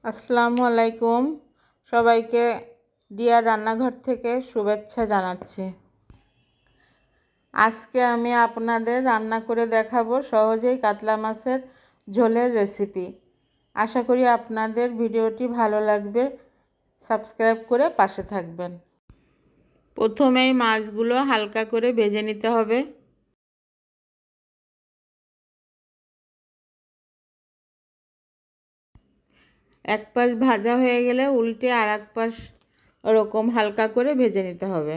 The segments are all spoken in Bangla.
আসসালামু আলাইকুম। সবাইকে ডিয়ার রান্নাঘর থেকে শুভেচ্ছা জানাচ্ছি। আজকে আমি আপনাদের রান্না করে দেখাবো সহজেই কাতলা মাছের ঝোলের রেসিপি। আশা করি আপনাদের ভিডিওটি ভালো লাগবে। সাবস্ক্রাইব করে পাশে থাকবেন। প্রথমেই মাছগুলো হালকা করে ভেজে নিতে হবে। এক পাশ ভাজা হয়ে গেলে উল্টে আর এক পাশ ওরকম হালকা করে ভেজে নিতে হবে।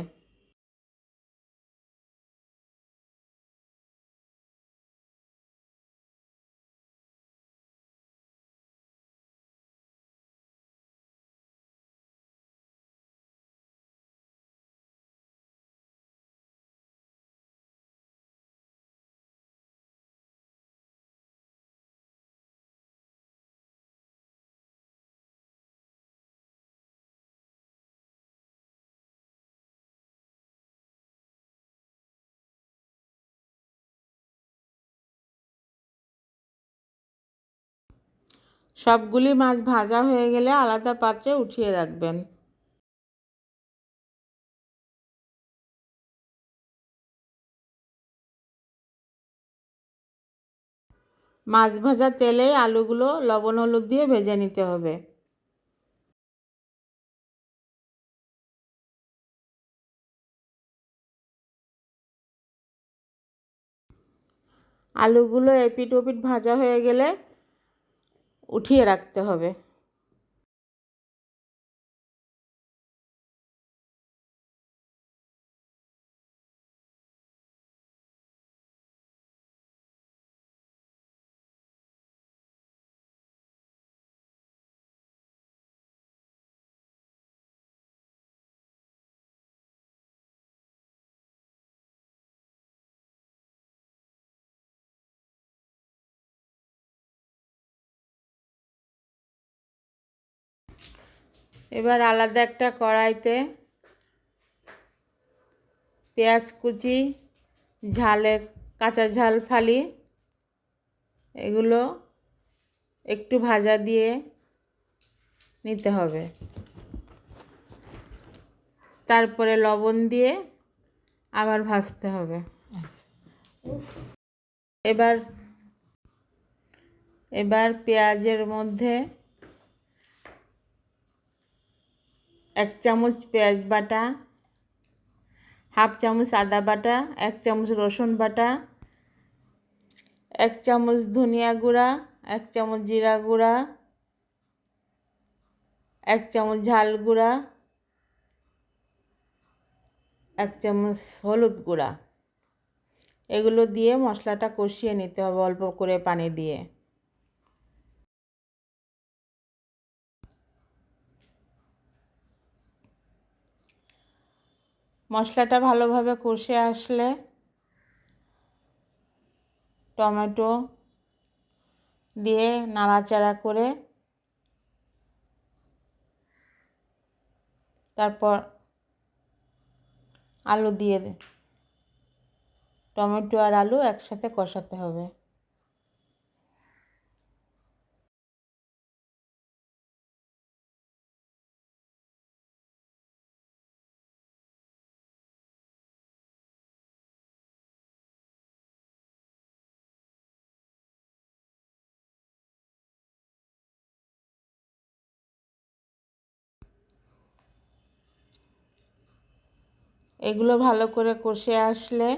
সবগুলি মাছ ভাজা হয়ে গেলে আলাদা পাত্রে উঠিয়ে রাখবেন। মাছ ভাজা তেলে আলুগুলো লবণ হলুদ দিয়ে ভেজে নিতে হবে। আলুগুলো এপিট ওপিট ভাজা হয়ে গেলে উঠিয়ে রাখতে হবে। এবার আলাদা একটা কড়াইতে পেঁয়াজ কুচি, ঝালের কাঁচা ঝাল ফালি এগুলো একটু ভাজা দিয়ে নিতে হবে। তারপরে লবণ দিয়ে আবার ভাজতে হবে। এবার এবার পেঁয়াজের মধ্যে 1 চামচ পেঁয়াজ বাটা, হাফ চামচ আদা বাটা, 1 চামচ রসুন বাটা, 1 চামচ ধনিয়া গুঁড়া, 1 চামচ জিরা গুঁড়া, 1 চামচ ঝাল গুঁড়া, 1 চামচ হলুদ গুঁড়া, এগুলো দিয়ে মশলাটা কষিয়ে নিতে হবে অল্প করে পানি দিয়ে। মশলাটা ভালোভাবে কষে আসলে টমেটো দিয়ে নাড়াচাড়া করে তারপর আলু দিয়ে টমেটো আর আলু একসাথে কষাতে হবে। এগুলো ভালো করে কষে আসলে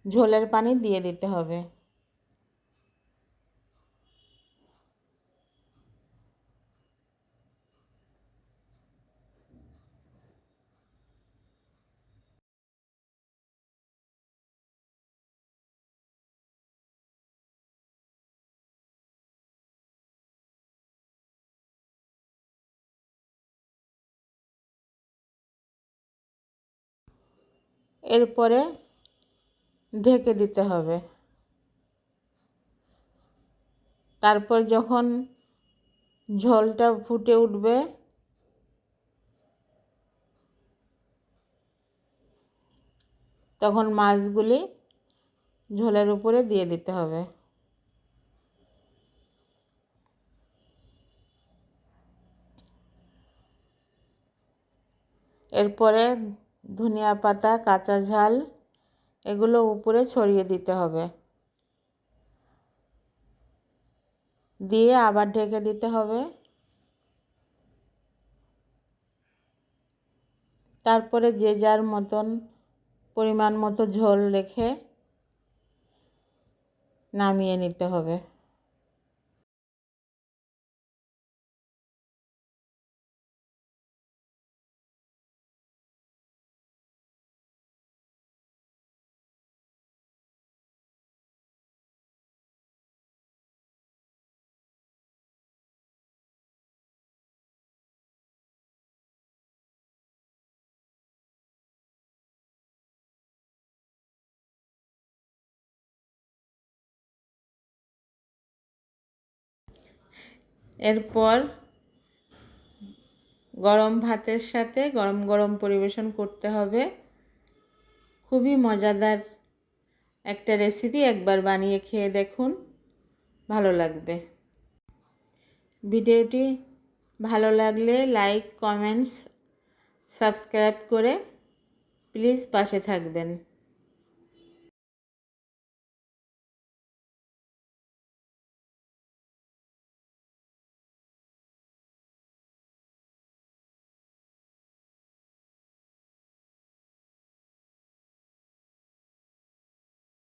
ঝোলের পানি দিয়ে দিতে হবে। এরপরে ঢেকে দিতে হবে। তারপর যখন ঝোলটা ফুটে উঠবে তখন মাছগুলি ঝোলের উপরে দিয়ে দিতে হবে। এরপরে ধনিয়া পাতা, কাঁচা ঝাল এগুলো উপরে ছড়িয়ে দিতে হবে, দিয়ে আবার ঢেকে দিতে হবে। তারপরে যে যার মতন পরিমাণ মতো ঝোল রেখে নামিয়ে নিতে হবে। এরপর গরম ভাতের সাথে গরম গরম পরিবেশন করতে হবে। খুবই মজাদার একটা রেসিপি, একবার বানিয়ে খেয়ে দেখুন, ভালো লাগবে। ভিডিওটি ভালো লাগলে লাইক, কমেন্টস, সাবস্ক্রাইব করে প্লিজ পাশে থাকবেন।